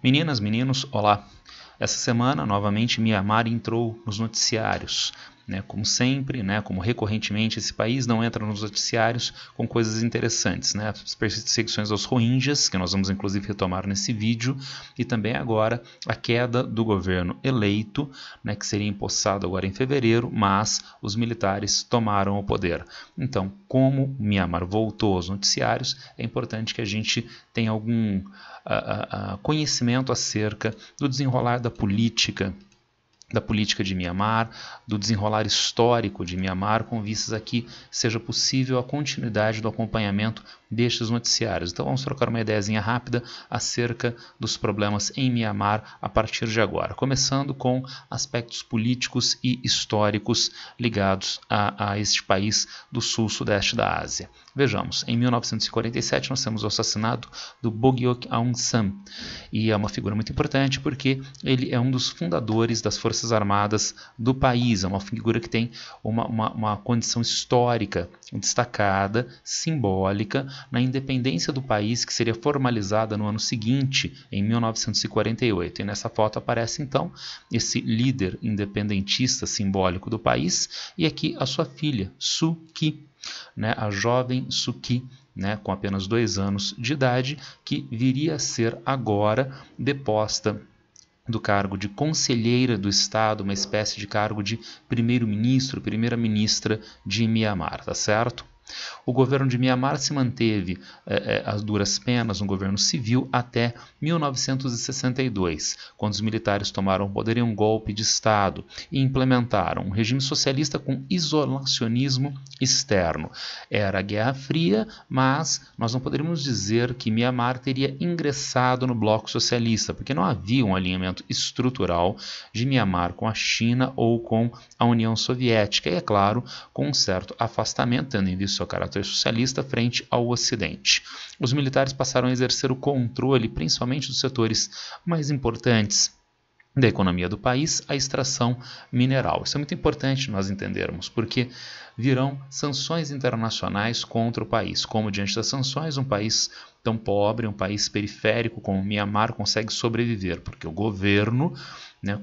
Meninas, meninos, olá! Essa semana, novamente, Mianmar entrou nos noticiários. Como sempre, como recorrentemente, esse país não entra nos noticiários com coisas interessantes. As perseguições aos Rohingyas, que nós vamos inclusive retomar nesse vídeo, e também agora a queda do governo eleito, que seria empossado agora em fevereiro, mas os militares tomaram o poder. Então, como Mianmar voltou aos noticiários, é importante que a gente tenha algum conhecimento acerca do desenrolar da política de Mianmar, do desenrolar histórico de Mianmar, com vistas a que seja possível a continuidade do acompanhamento destes noticiários. Então vamos trocar uma ideiazinha rápida acerca dos problemas em Mianmar a partir de agora, começando com aspectos políticos e históricos ligados a este país do sul-sudeste da Ásia. Vejamos, em 1947 nós temos o assassinato do Bogyok Aung San, e é uma figura muito importante porque ele é um dos fundadores das Forças Armadas do país, é uma figura que tem uma condição histórica destacada, simbólica, na independência do país, que seria formalizada no ano seguinte, em 1948. E nessa foto aparece então esse líder independentista simbólico do país, e aqui a sua filha, Suu Kyi, a jovem Suu Kyi, com apenas 2 anos de idade, que viria a ser agora deposta do cargo de conselheira do Estado, uma espécie de cargo de primeiro-ministro, primeira-ministra de Mianmar, tá certo? O governo de Mianmar se manteve às duras penas, um governo civil, até 1962, quando os militares tomaram o poder em um golpe de Estado e implementaram um regime socialista com isolacionismo externo. Era a Guerra Fria, mas nós não poderíamos dizer que Mianmar teria ingressado no bloco socialista, porque não havia um alinhamento estrutural de Mianmar com a China ou com a União Soviética, e é claro, com um certo afastamento, tendo em vista seu caráter socialista frente ao Ocidente. Os militares passaram a exercer o controle, principalmente dos setores mais importantes da economia do país, a extração mineral. Isso é muito importante nós entendermos, porque virão sanções internacionais contra o país. Como diante das sanções, um país tão pobre, um país periférico como Mianmar consegue sobreviver, porque o governo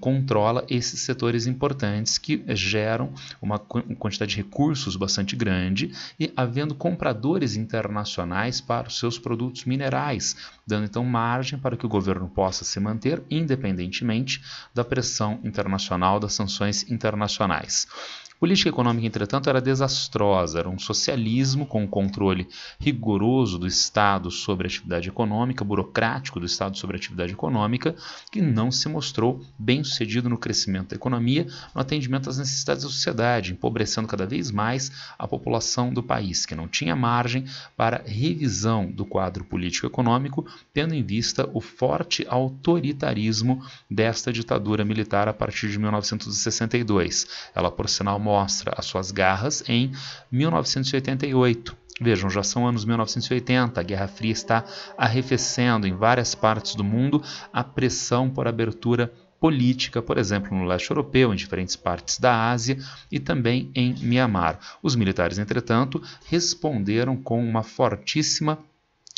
controla esses setores importantes que geram uma quantidade de recursos bastante grande, e havendo compradores internacionais para os seus produtos minerais, dando então margem para que o governo possa se manter independentemente da pressão internacional, das sanções internacionais. A política econômica, entretanto, era desastrosa, era um socialismo com um controle rigoroso do Estado sobre a atividade econômica, burocrático do Estado sobre a atividade econômica, que não se mostrou bem sucedido no crescimento da economia, no atendimento às necessidades da sociedade, empobrecendo cada vez mais a população do país, que não tinha margem para revisão do quadro político-econômico, tendo em vista o forte autoritarismo desta ditadura militar a partir de 1962. Ela, por sinal, mostra as suas garras em 1988. Vejam, já são anos 1980, a Guerra Fria está arrefecendo em várias partes do mundo a pressão por abertura política, por exemplo, no leste europeu, em diferentes partes da Ásia e também em Mianmar. Os militares, entretanto, responderam com uma fortíssima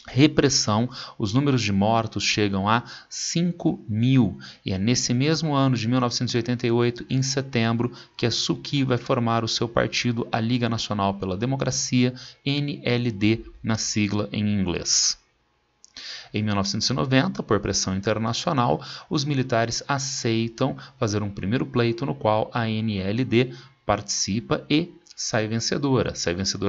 repressão. Os números de mortos chegam a 5.000, e é nesse mesmo ano de 1988, em setembro, que a Suu Kyi vai formar o seu partido, a Liga Nacional pela Democracia, NLD, na sigla em inglês. Em 1990, por pressão internacional, os militares aceitam fazer um primeiro pleito no qual a NLD participa e sai vencedora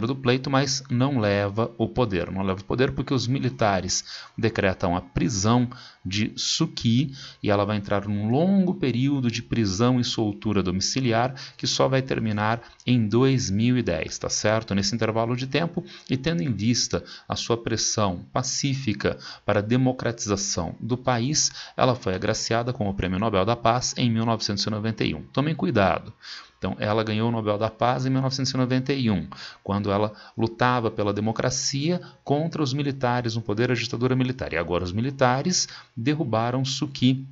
do pleito, mas não leva o poder. Não leva o poder porque os militares decretam a prisão de Suu Kyi, e ela vai entrar num longo período de prisão e soltura domiciliar, que só vai terminar em 2010, tá certo? Nesse intervalo de tempo, e tendo em vista a sua pressão pacífica para a democratização do país, ela foi agraciada com o Prêmio Nobel da Paz em 1991. Tomem cuidado. Então, ela ganhou o Nobel da Paz em 1991, quando ela lutava pela democracia contra os militares, no poder da ditadura militar. E agora os militares derrubaram Suu Kyi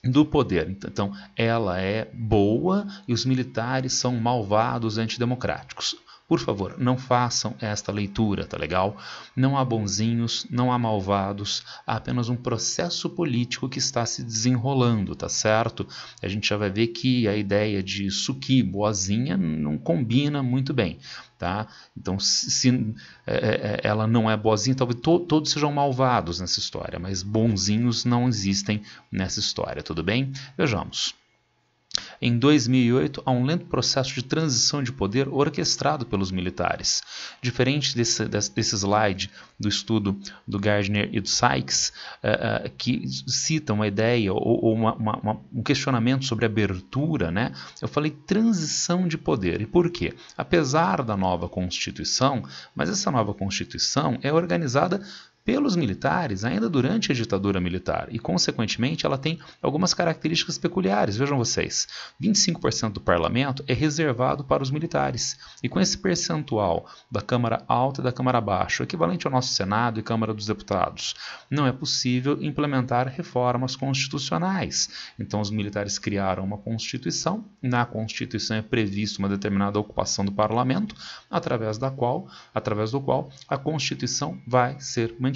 do poder. Então, ela é boa e os militares são malvados, antidemocráticos. Por favor, não façam esta leitura, tá legal? Não há bonzinhos, não há malvados, há apenas um processo político que está se desenrolando, tá certo? A gente já vai ver que a ideia de Suki, boazinha, não combina muito bem, tá? Então, se ela não é boazinha, talvez todos sejam malvados nessa história, mas bonzinhos não existem nessa história, tudo bem? Vejamos. Em 2008, há um lento processo de transição de poder orquestrado pelos militares. Diferente desse slide do estudo do Gardner e do Sykes, que citam uma ideia ou um questionamento sobre abertura, né? Eu falei transição de poder. E por quê? Apesar da nova Constituição, mas essa nova Constituição é organizada pelos militares ainda durante a ditadura militar e, consequentemente, ela tem algumas características peculiares. Vejam vocês, 25% do parlamento é reservado para os militares e com esse percentual da Câmara Alta e da Câmara Baixa, equivalente ao nosso Senado e Câmara dos Deputados, não é possível implementar reformas constitucionais. Então, os militares criaram uma Constituição, na Constituição é prevista uma determinada ocupação do parlamento, através do qual a Constituição vai ser mantida,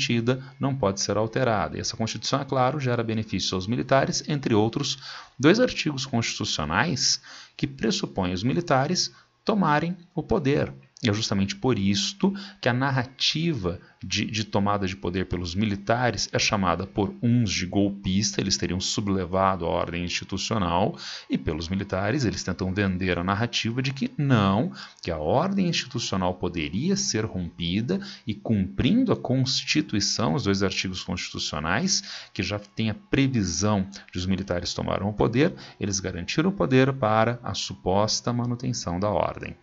não pode ser alterada. E essa Constituição, é claro, gera benefícios aos militares, entre outros, 2 artigos constitucionais que pressupõem os militares tomarem o poder. E é justamente por isto que a narrativa de tomada de poder pelos militares é chamada por uns de golpista, eles teriam sublevado a ordem institucional, e pelos militares eles tentam vender a narrativa de que não, que a ordem institucional poderia ser rompida e, cumprindo a Constituição, os 2 artigos constitucionais, que já tem a previsão de os militares tomarem o poder, eles garantiram o poder para a suposta manutenção da ordem.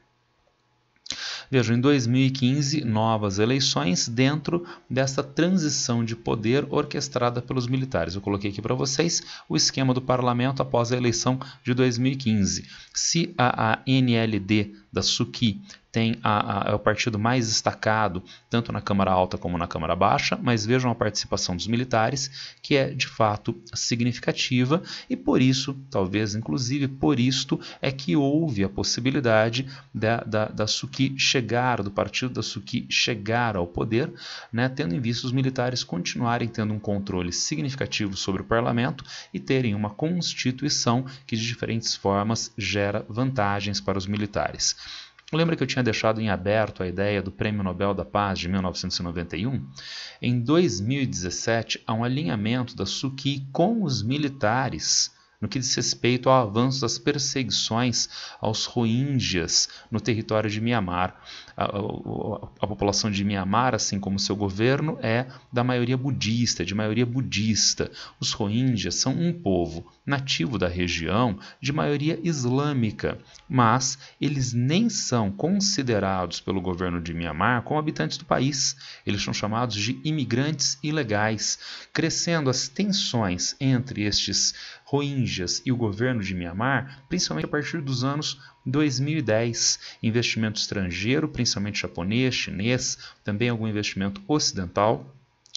Vejam, em 2015, novas eleições dentro dessa transição de poder orquestrada pelos militares. Eu coloquei aqui para vocês o esquema do parlamento após a eleição de 2015. Se a NLD da Suki é o partido mais destacado, tanto na Câmara Alta como na Câmara Baixa, mas vejam a participação dos militares, que é de fato significativa, e por isso, talvez inclusive por isto, é que houve a possibilidade da Suki chegar, do partido da Suki chegar ao poder, né, tendo em vista os militares continuarem tendo um controle significativo sobre o parlamento e terem uma constituição que de diferentes formas gera vantagens para os militares. Lembra que eu tinha deixado em aberto a ideia do Prêmio Nobel da Paz de 1991? Em 2017, há um alinhamento da Suki com os militares no que diz respeito ao avanço das perseguições aos Rohingyas no território de Mianmar. A população de Mianmar, assim como seu governo, é da maioria budista, de maioria budista. Os Rohingyas são um povo nativo da região de maioria islâmica, mas eles nem são considerados pelo governo de Mianmar como habitantes do país. Eles são chamados de imigrantes ilegais, crescendo as tensões entre estes Rohingyas e o governo de Mianmar, principalmente a partir dos anos 2010. Investimento estrangeiro, principalmente japonês, chinês, também algum investimento ocidental,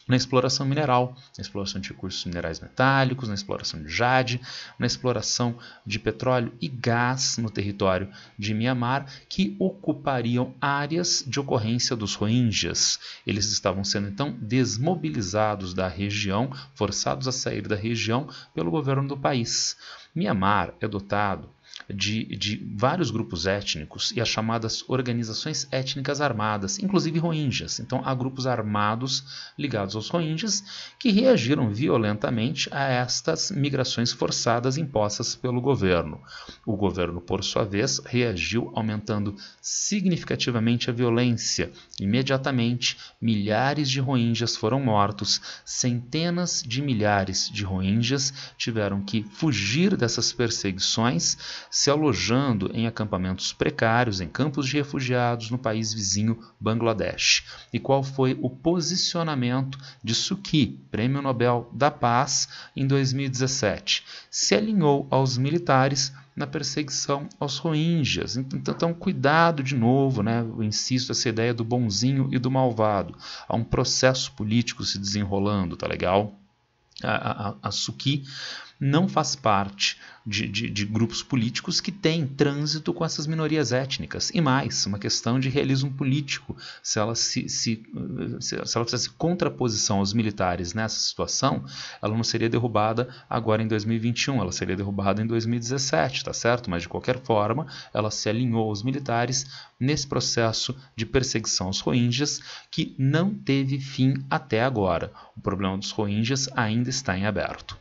na exploração mineral, na exploração de recursos minerais metálicos, na exploração de jade, na exploração de petróleo e gás no território de Mianmar, que ocupariam áreas de ocorrência dos Rohingyas. Eles estavam sendo então desmobilizados da região, forçados a sair da região pelo governo do país. Mianmar é dotado de vários grupos étnicos e as chamadas organizações étnicas armadas, inclusive Rohingyas. Então há grupos armados ligados aos Rohingyas que reagiram violentamente a estas migrações forçadas impostas pelo governo. O governo, por sua vez, reagiu aumentando significativamente a violência. Imediatamente, milhares de Rohingyas foram mortos, centenas de milhares de Rohingyas tiveram que fugir dessas perseguições, se alojando em acampamentos precários, em campos de refugiados no país vizinho Bangladesh. E qual foi o posicionamento de Suki, Prêmio Nobel da Paz, em 2017? Se alinhou aos militares na perseguição aos Rohingyas. Então, cuidado de novo, né? Eu insisto, essa ideia do bonzinho e do malvado. Há um processo político se desenrolando, tá legal? A Suki não faz parte de grupos políticos que têm trânsito com essas minorias étnicas. E mais, uma questão de realismo político. Se ela fizesse contraposição aos militares nessa situação, ela não seria derrubada agora em 2021, ela seria derrubada em 2017, tá certo? Mas de qualquer forma, ela se alinhou aos militares nesse processo de perseguição aos Rohingyas, que não teve fim até agora. O problema dos Rohingyas ainda está em aberto.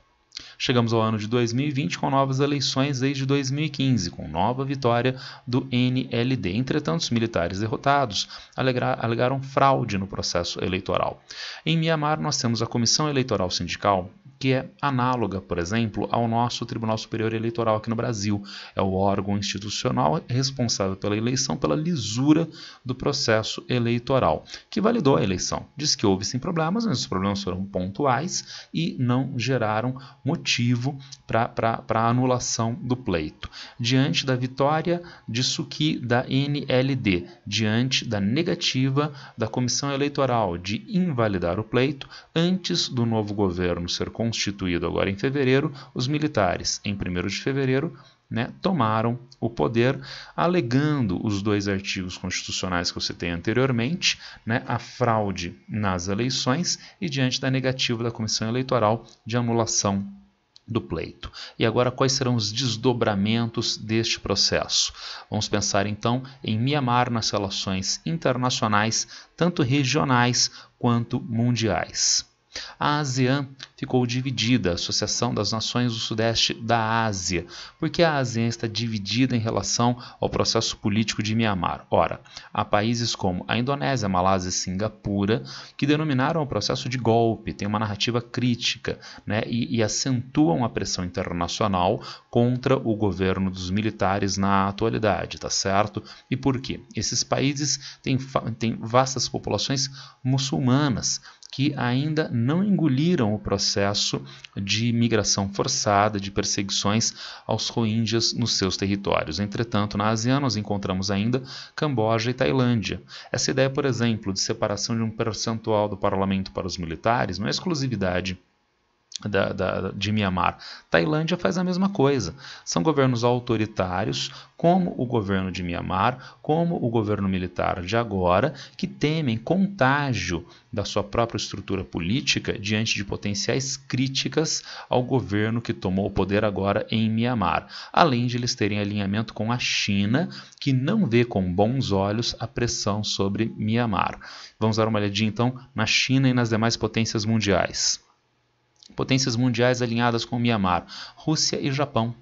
Chegamos ao ano de 2020 com novas eleições desde 2015, com nova vitória do NLD. Entretanto, os militares derrotados alegaram fraude no processo eleitoral. Em Mianmar, nós temos a Comissão Eleitoral Sindical, que é análoga, por exemplo, ao nosso Tribunal Superior Eleitoral aqui no Brasil. É o órgão institucional responsável pela eleição, pela lisura do processo eleitoral, que validou a eleição. Diz que houve sim problemas, mas os problemas foram pontuais e não geraram motivo para a anulação do pleito. Diante da vitória de Suu Kyi da NLD, diante da negativa da Comissão Eleitoral de invalidar o pleito, antes do novo governo ser constituído agora em fevereiro, os militares, em 1º de fevereiro, tomaram o poder, alegando os 2 artigos constitucionais que eu citei anteriormente, a fraude nas eleições e diante da negativa da Comissão Eleitoral de anulação do pleito. E agora, quais serão os desdobramentos deste processo? Vamos pensar então em Mianmar nas relações internacionais, tanto regionais quanto mundiais. A ASEAN ficou dividida, a Associação das Nações do Sudeste da Ásia. Por que a ASEAN está dividida em relação ao processo político de Mianmar? Ora, há países como a Indonésia, Malásia e Singapura que denominaram o processo de golpe, têm uma narrativa crítica, e acentuam a pressão internacional contra o governo dos militares na atualidade, tá certo? E por quê? Esses países têm vastas populações muçulmanas, que ainda não engoliram o processo de migração forçada, de perseguições aos Rohingyas nos seus territórios. Entretanto, na ASEAN nós encontramos ainda Camboja e Tailândia. Essa ideia, por exemplo, de separação de um percentual do parlamento para os militares não é exclusividade de Mianmar. Tailândia faz a mesma coisa. São governos autoritários, como o governo de Mianmar, como o governo militar de agora, que temem contágio da sua própria estrutura política diante de potenciais críticas ao governo que tomou o poder agora em Mianmar, além de eles terem alinhamento com a China, que não vê com bons olhos a pressão sobre Mianmar. Vamos dar uma olhadinha então na China e nas demais potências mundiais. Potências mundiais alinhadas com Mianmar, Rússia e Japão.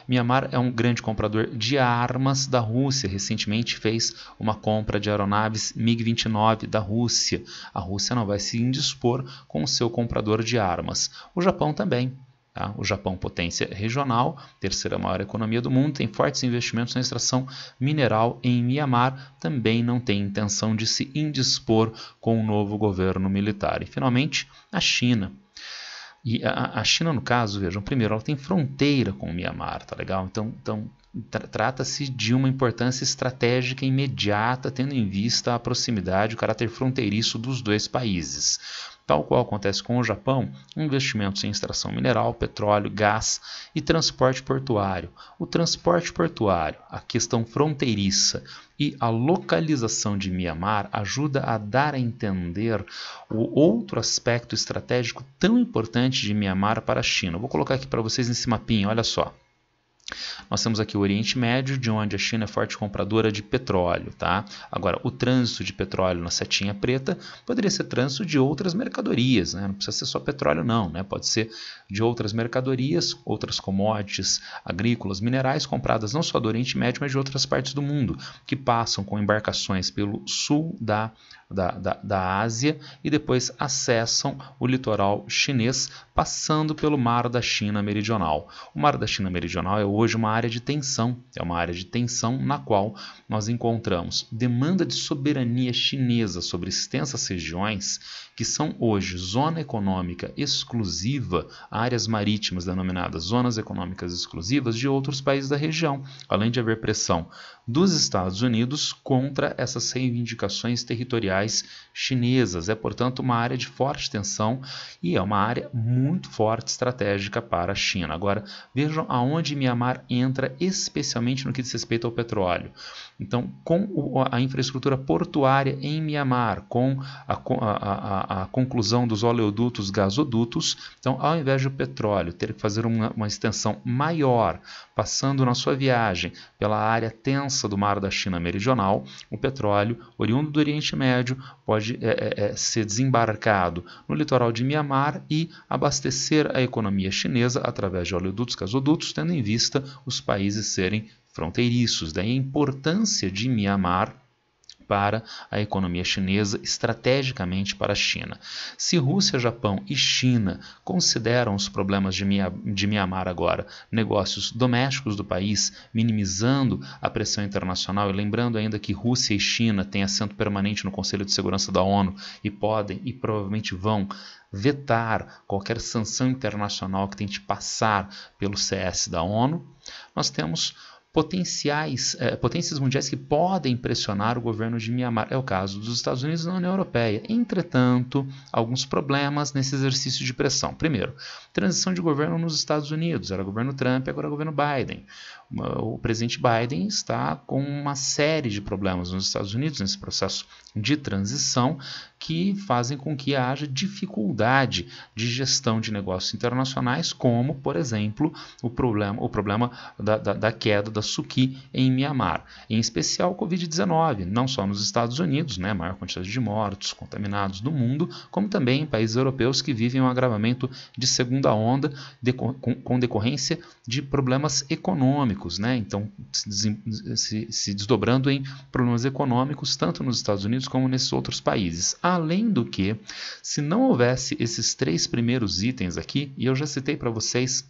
Mianmar é um grande comprador de armas da Rússia. Recentemente fez uma compra de aeronaves MiG-29 da Rússia. A Rússia não vai se indispor com o seu comprador de armas. O Japão também. Tá? O Japão, potência regional, terceira maior economia do mundo, tem fortes investimentos na extração mineral em Mianmar, também não tem intenção de se indispor com o novo governo militar. E, finalmente, a China. E a China, no caso, vejam, primeiro, ela tem fronteira com o Mianmar, tá legal? Então trata-se de uma importância estratégica imediata, tendo em vista a proximidade, o caráter fronteiriço dos 2 países. Tal qual acontece com o Japão, investimentos em extração mineral, petróleo, gás e transporte portuário. O transporte portuário, a questão fronteiriça e a localização de Mianmar ajuda a dar a entender o outro aspecto estratégico tão importante de Mianmar para a China. Eu vou colocar aqui para vocês nesse mapinha, olha só. Nós temos aqui o Oriente Médio, de onde a China é forte compradora de petróleo. Tá? Agora, o trânsito de petróleo na setinha preta poderia ser trânsito de outras mercadorias, não precisa ser só petróleo não, pode ser de outras mercadorias, outras commodities agrícolas, minerais compradas não só do Oriente Médio, mas de outras partes do mundo, que passam com embarcações pelo sul da Ásia e depois acessam o litoral chinês, passando pelo Mar da China Meridional. O Mar da China Meridional é hoje uma área de tensão, na qual nós encontramos demanda de soberania chinesa sobre extensas regiões que são hoje zona econômica exclusiva, áreas marítimas denominadas zonas econômicas exclusivas de outros países da região, além de haver pressão dos Estados Unidos contra essas reivindicações territoriais chinesas. É, portanto, uma área de forte tensão e é uma área muito forte estratégica para a China. Agora, vejam aonde Myanmar entra, especialmente no que diz respeito ao petróleo. Então, com a infraestrutura portuária em Myanmar, com a conclusão dos oleodutos, gasodutos, então, ao invés de o petróleo ter que fazer uma extensão maior, passando na sua viagem pela área tensa do Mar da China Meridional, o petróleo, oriundo do Oriente Médio, pode ser desembarcado no litoral de Myanmar e abastecer a economia chinesa através de oleodutos, gasodutos, tendo em vista os países serem fronteiriços. Daí a importância de Myanmar para a economia chinesa, estrategicamente para a China. Se Rússia, Japão e China consideram os problemas de Myanmar agora negócios domésticos do país, minimizando a pressão internacional, e lembrando ainda que Rússia e China têm assento permanente no Conselho de Segurança da ONU e podem e provavelmente vão vetar qualquer sanção internacional que tente passar pelo CS da ONU, nós temos potências mundiais que podem pressionar o governo de Myanmar. É o caso dos Estados Unidos e da União Europeia. Entretanto, alguns problemas nesse exercício de pressão. Primeiro, transição de governo nos Estados Unidos. Era o governo Trump, agora é o governo Biden. O presidente Biden está com uma série de problemas nos Estados Unidos nesse processo de transição que fazem com que haja dificuldade de gestão de negócios internacionais, como, por exemplo, o problema da queda da Suu em Myanmar, em especial o Covid-19, não só nos Estados Unidos, né, a maior quantidade de mortos, contaminados do mundo, como também em países europeus que vivem um agravamento de segunda onda com decorrência de problemas econômicos, né, então se desdobrando em problemas econômicos tanto nos Estados Unidos como nesses outros países. Além do que, se não houvesse esses três primeiros itens aqui, e eu já citei para vocês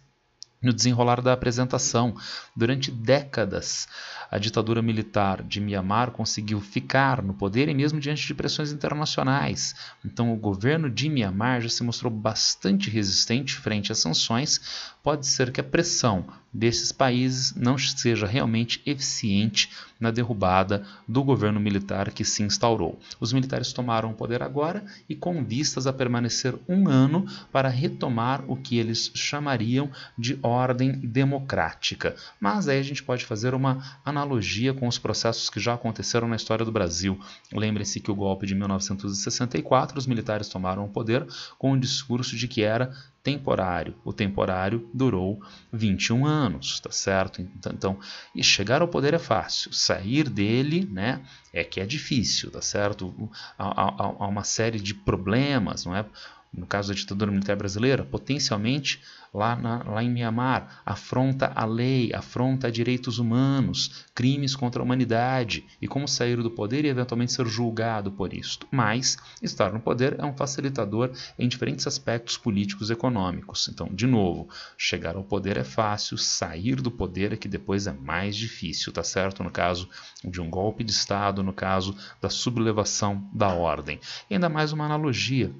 no desenrolar da apresentação, durante décadas a ditadura militar de Myanmar conseguiu ficar no poder e mesmo diante de pressões internacionais. Então o governo de Myanmar já se mostrou bastante resistente frente às sanções. Pode ser que a pressão desses países não seja realmente eficiente na derrubada do governo militar que se instaurou. Os militares tomaram o poder agora e com vistas a permanecer um ano para retomar o que eles chamariam de ordem democrática. Mas aí a gente pode fazer uma analogia com os processos que já aconteceram na história do Brasil. Lembre-se que o golpe de 1964, os militares tomaram o poder com o discurso de que era temporário. O temporário durou 21 anos, tá certo? Então, e chegar ao poder é fácil, sair dele, né, é que é difícil, tá certo? Há uma série de problemas, não é? No caso da ditadura militar brasileira, potencialmente lá em Myanmar, afronta a lei, afronta direitos humanos, crimes contra a humanidade, e como sair do poder e eventualmente ser julgado por isto. Mas estar no poder é um facilitador em diferentes aspectos políticos e econômicos. Então, de novo, chegar ao poder é fácil, sair do poder é que depois é mais difícil, tá certo? No caso de um golpe de Estado, no caso da sublevação da ordem. E ainda mais uma analogia,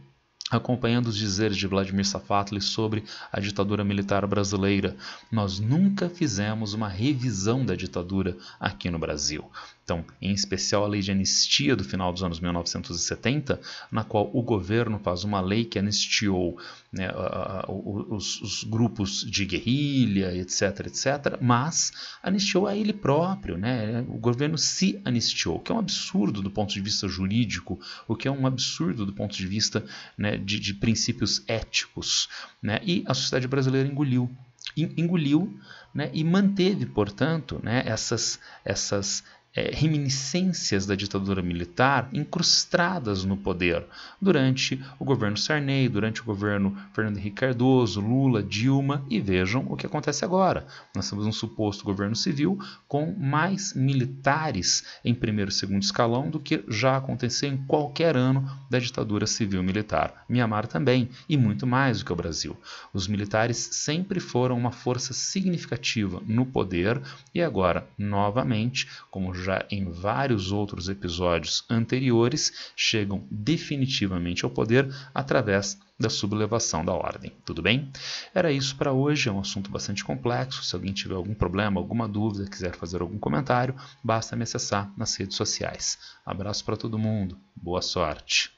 acompanhando os dizeres de Vladimir Safatli sobre a ditadura militar brasileira. Nós nunca fizemos uma revisão da ditadura aqui no Brasil. Então, em especial a lei de anistia do final dos anos 1970, na qual o governo faz uma lei que anistiou, né, os grupos de guerrilha, etc., mas anistiou a ele próprio, né? O governo se anistiou, o que é um absurdo do ponto de vista jurídico, o que é um absurdo do ponto de vista, né, de princípios éticos, né? E a sociedade brasileira engoliu, né, e manteve, portanto, né, essas reminiscências da ditadura militar incrustadas no poder durante o governo Sarney, durante o governo Fernando Henrique Cardoso, Lula, Dilma, e vejam o que acontece agora. Nós temos um suposto governo civil com mais militares em primeiro e segundo escalão do que já aconteceu em qualquer ano da ditadura civil-militar. Myanmar também, e muito mais do que o Brasil. Os militares sempre foram uma força significativa no poder e agora, novamente, como já em vários outros episódios anteriores, chegam definitivamente ao poder através da sublevação da ordem. Tudo bem? Era isso para hoje, é um assunto bastante complexo. Se alguém tiver algum problema, alguma dúvida, quiser fazer algum comentário, basta me acessar nas redes sociais. Abraço para todo mundo, boa sorte!